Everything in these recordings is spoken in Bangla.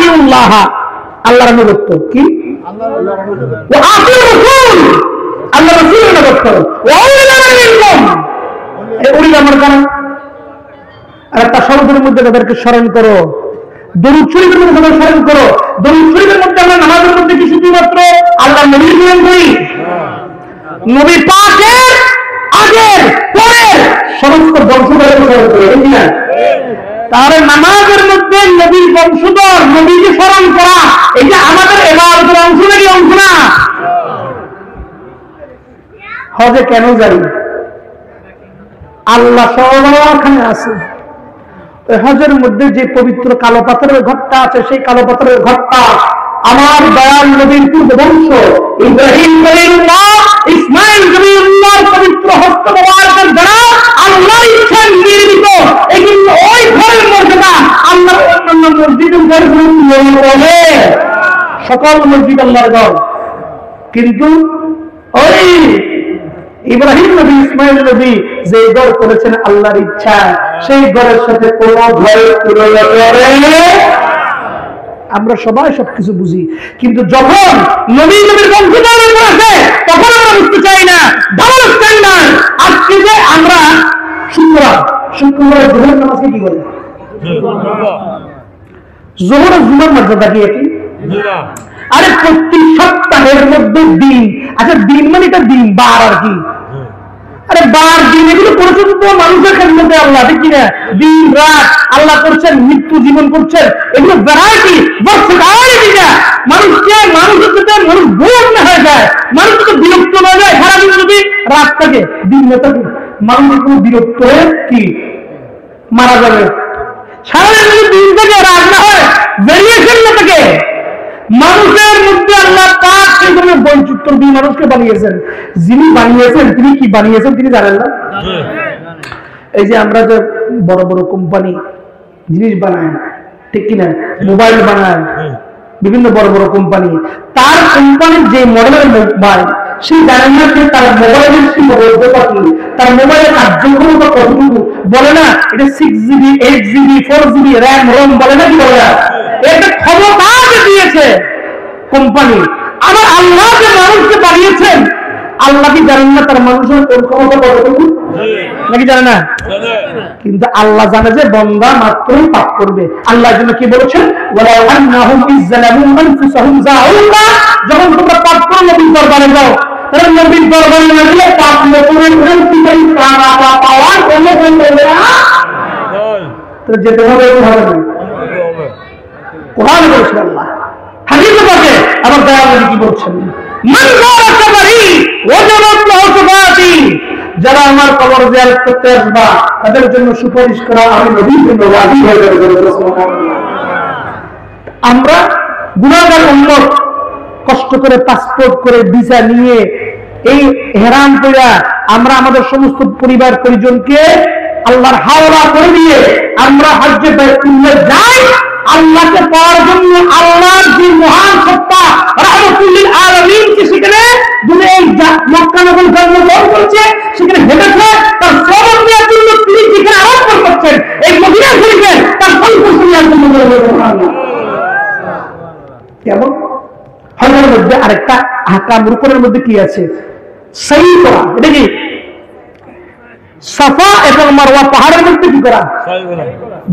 আতিউল্লাহ, আল্লাহর আনুগত্য কি, ওয়া আতিউর রাসূল, আল্লাহর রাসূলের আনুগত্য, ওয়া উলিল আমরি মিনকুম, এই উলিল আমর কারা? আর তাশাহুদের মধ্যে তাদেরকে স্মরণ করো, দরুদ শরীফের মধ্যে তাদের স্মরণ করো। দরুদ শরীফের মধ্যে আমরা নামাজের মধ্যে কি শুধুমাত্র আল্লাহর নবীর স্মরণ করি? নবী পাকের আগের পরের সমস্ত বংশধরের স্মরণ করি, ঠিক না? তাহলে নামাজের মধ্যে নবীর বংশধর, নবীকে স্মরণ করা, এটা আমাদের ইবাদতের অংশ নাকি অংশ না? হজে কেন যাই? আল্লাহ সবখানে আছে। হজের মধ্যে যে পবিত্র কালো পাথরের ঘরটা আছে, সেই কালো পাথরের ঘরটা আমার দয়াল নবীর পূর্ব বংশ ইব্রাহিম খলিলুল্লাহ, ইসমাইল নবীর পবিত্র হস্ত মোবারকের দ্বারা আল্লাহর ইচ্ছায় নির্মিত। এগুলো ওই ঘরের মর্যাদা আল্লাহর অন্যান্য মসজিদের ঘরে, সকল মসজিদ আল্লাহর ঘর, কিন্তু ওই ইব্রাহিম নবী, ইসমাইল নবী যে ঘর করেছেন আল্লাহর ইচ্ছা, সেই ঘরের সাথে কোন ঘরের তুলনা করে? আমরা সবাই সবকিছু বুঝি, কিন্তু যখন নবী নবীর বংশধরের উপর আসে তখন আমরা বুঝতে চাই না, ধারণা চাই না। আজকে যে আমরা শুক্রবার জোহরের নামাজকে কি বলে? জোহর জুমার মর্যাদা কি একই? আরে প্রতি সপ্তাহের মধ্যে দিন, আচ্ছা দিন মানে এটা দিন, বার আর কি? আরে বার দিন এগুলো করেছেন তো মানুষের খেদমতে আল্লাহ, ঠিক কিনা? দিন রাত আল্লাহ করছেন, মৃত্যু জীবন করছেন, এগুলো ভ্যারাইটি মানুষকে, মানুষের সাথে মানুষ বোর না হয়ে যায়, মানুষ তো বিরক্ত না যায়। সারাদিন যদি রাত থাকে, দিন না থাকে, মানুষ কোনো বিরক্ত হয়ে কি মারা যাবে। সারাদিন যদি দিন থেকে রাত না হয়, ভেরিয়েশন না থাকে, মানুষের মধ্যে আল্লাহ তার সেই ধরনের বৈচিত্র্য দিয়ে মানুষকে বানিয়েছেন। যিনি বানিয়েছেন তিনি কি বানিয়েছেন তিনি জানেন না? এই যে আমরা যে বড় বড় কোম্পানি জিনিস বানায়, ঠিক কিনা, মোবাইল বানায়, বিভিন্ন বড় বড় কোম্পানি, তার কোম্পানির যে মডেলের মোবাইল, সেই জানেন না যে তার মোবাইলের কি বৈধতা কি, তার মোবাইলের কার্যক্ষমতা কতটুকু, বলে না এটা 6GB 8GB 4GB RAM ROM, বলে না কি বলে না? এটা ক্ষমতা দিয়েছে কোম্পানি। আবার আল্লাহ যে মানুষকে বানিয়েছেন, আল্লাহ কি জানেন না তার মানুষের ক্ষমতা কতটুকু? নাকি জানে না? কিন্তু আল্লাহ জানে যে বান্দা মাত্রই পাপ করবে। আল্লাহ জন্য কি বলেছেন? ওয়ালাউ আন্নাহুম ইযলামু আনফুসাহুম যাউকা, যখন তোমরা পাপ করো নবীর দরবারে যাও, তাহলে নবীর দরবারে না গেলে পাপ করে কি পাওয়ার কোনো হবে না, তো যেতে হবে না। কোরআন বলেছেন আল্লাহ, হাদিসে বলে, আবার দয়াল নবী কি বলছেন? মান যারা কবরি ওয়াজাবাত লাহু শাফাআতি, যারা আমার কবর জিয়ারত করতে আসবা তাদের জন্য সুপারিশ করা আমি নবীর জন্য ওয়াজিব হয়ে যাবে। সুবহানাল্লাহ। আমরা গুনাহগার উম্মত কষ্ট করে পাসপোর্ট করে ভিসা নিয়ে এই হেরান কইরা আমরা আমাদের সমস্ত পরিবার পরিজনকে আল্লাহর হাওলা করে দিয়ে আমরা হজ্জে বাইতুল্লাহ যাই আল্লাহকে পাওয়ার জন্য। আল্লাহর যে মহান সত্তা রাহমাতুল লিল আলামিন কে সেখানে যিনি এই মক্কা নগরী জন্মগ্রহণ করেছে, সেখানে হেঁটেছে, তার সবর দেওয়ার জন্য তিনি যেখানে আরম্ভ করছেন এই মদিনা শরীফে তার সংস্পর্শের জন্য। কেমন হজের মধ্যে আরেকটা আহকাম রুকনের মধ্যে কি আছে? সই করা। এটা কি? সাফা এবং মারওয়া পাহাড়ের মধ্যে কি করা?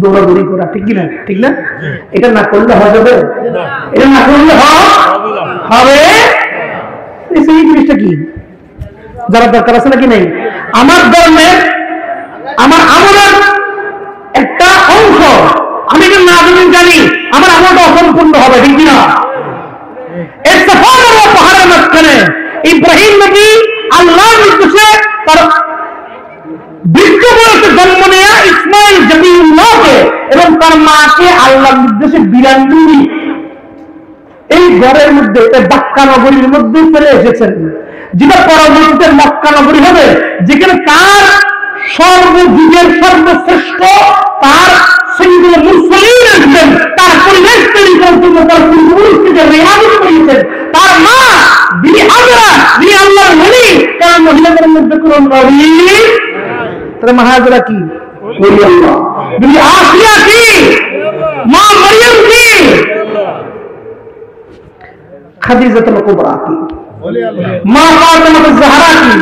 দৌড়াদৌড়ি করা, ঠিক কিনা? ঠিক না? এটা না করলে হজ হবে? এটা না করলে হবে? এই জিনিসটা কি যারা দরকার আছে নাকি নেই? আমার ধর্মের, আমার আমলের একটা অংশ, আমি যদি না জানি আমার আমলটা অসম্পূর্ণ হবে, ঠিক কিনা? এই সাফা মারওয়া পাহাড়ের মাঝখানে ইব্রাহিম নবী আল্লাহর নির্দেশে তার বৃদ্ধ বয়সে জন্ম নেয়া ইসমাইল জবিউল্লাহকে এবং তার মাকে আল্লাহর নির্দেশে বিরান্ডুরি এই ঘরের মধ্যে, মক্কা নগরীর মধ্যে ফেলে এসেছেন, যেটা পরবর্তীতে মক্কা নগরী হবে, যেখানে তার সর্বযুগের সর্বশ্রেষ্ঠ তার সাইয়্যিদুল মুরসালিন আসবেন, তার পরিবেশ তৈরি করার জন্য তার পূর্বপুরুষকে রেহাদত করেছেন। তার মা বিবি হাজরা, যিনি আল্লাহর ওলি, কারণ মহিলাদের মধ্যে কোন নবী, তার মা হাজরা কি? ওলি আল্লাহ। বিবি আসিয়া কি? মা মরিয়ম কি? খাদিজাতুল কুবরা কি, মা ফাতেমাতুজ জাহরা কি।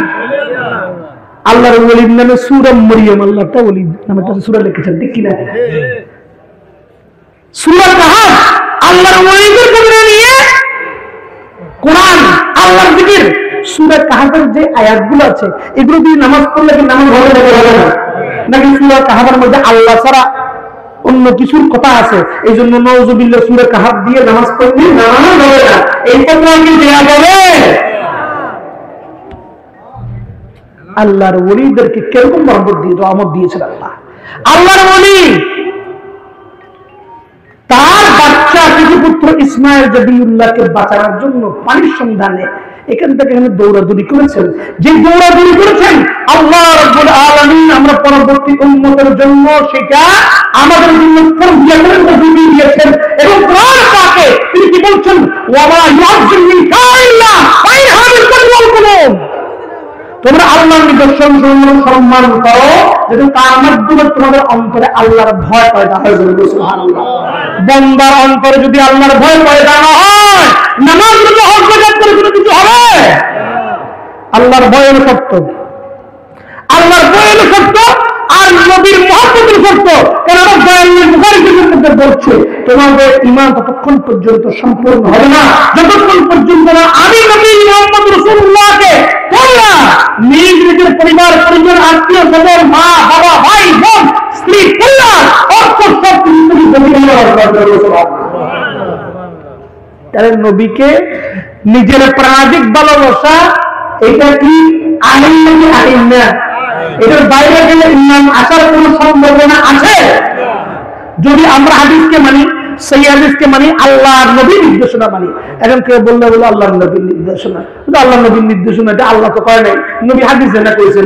আল্লাহর ওলির নামে সূরা মরিয়ম, আল্লাহ একটা ওলি নামে একটা সূরা লিখেছেন, ঠিক কি না? সূরা কাহাফ আল্লাহর ওলিদের কথা নিয়ে কোরআন, আল্লাহর জিকির। সূরা কাহাফের যে আয়াতগুলো আছে এগুলো দিয়ে নামাজ পড়লে কি নামাজ হবে না? নাকি সূরা কাহাফের মধ্যে আল্লাহ ছাড়া অন্য কিছুর কথা আছে, এই জন্য নাউযুবিল্লাহ সূরা কাহাফ দিয়ে নামাজ পড়লে নামাজ হবে না, এই কথা কি দেয়া যাবে? আল্লাহর ওলিদেরকে কিরকম বরকত দিয়ে রহমত দিয়েছেন আল্লাহ। আল্লাহর ওলি তার বাচ্চা পুত্র ইসমাইল জবিউল্লাহকে বাঁচানোর জন্য পানির সন্ধানে এখান থেকে এখানে দৌড়াদৌড়ি করেছেন। যে দৌড়াদৌড়ি করেছেন আল্লাহ রাব্বুল আলামিন আমরা পরবর্তী উম্মতের জন্য সেটা আমাদের জন্য তরবিয়া করে তৌফিক দিয়েছেন। এবং কোরআন পাকে তিনি কি বলছেন, ওয়া মা ইয়াযিল মিন কাইল্লা ফাইনহাবিল কুলুব, তোমরা আল্লাহর নিদর্শন সম্মান করো যেন তার মাধ্যমে তোমাদের অন্তরে আল্লাহর ভয় পয়দা হয়। সুবহানাল্লাহ। বান্দার অন্তরে যদি আল্লাহর ভয় পয়দা না হয়, নামাজ রোজা হজ যাকাত করে কোনো কিছু হবে? আল্লাহর ভয় হলো সত্য, আল্লাহর ভয় হলো সত্য, আর নবীর মহব্বত হলো সত্য। কারণ আমার দয়ালু বুখারী শরীফের মধ্যে বলছে, তোমাদের ঈমান ততক্ষণ পর্যন্ত সম্পূর্ণ হবে না যতক্ষণ পর্যন্ত না আমি নবী মুহাম্মদ রাসূলুল্লাহকে তোমরা নিজ নিজের পরিবার পরিজন আত্মীয় স্বজন মা বাবা ভাই বোন স্ত্রী পরিবার অর্থ সব কিছু তাহলে নবীকে নিজের প্রাণাধিক ভালোবাসা, এটা কি আইন নাকি আইন না? এটার বাইরে গেলে ইমান আসার কোন সম্ভাবনা আছে? যদি আমরা হাদিসকে মানি, সেই হাদিসকে মানি, আল্লাহর নবীর নির্দেশনা মানি। এখন কেউ বললে বলো আল্লাহর নবীর নির্দেশনা, আল্লাহর নবীর নির্দেশনা এটা আল্লাহ তো করে নাই, নবী হাদিসে না করেছেন।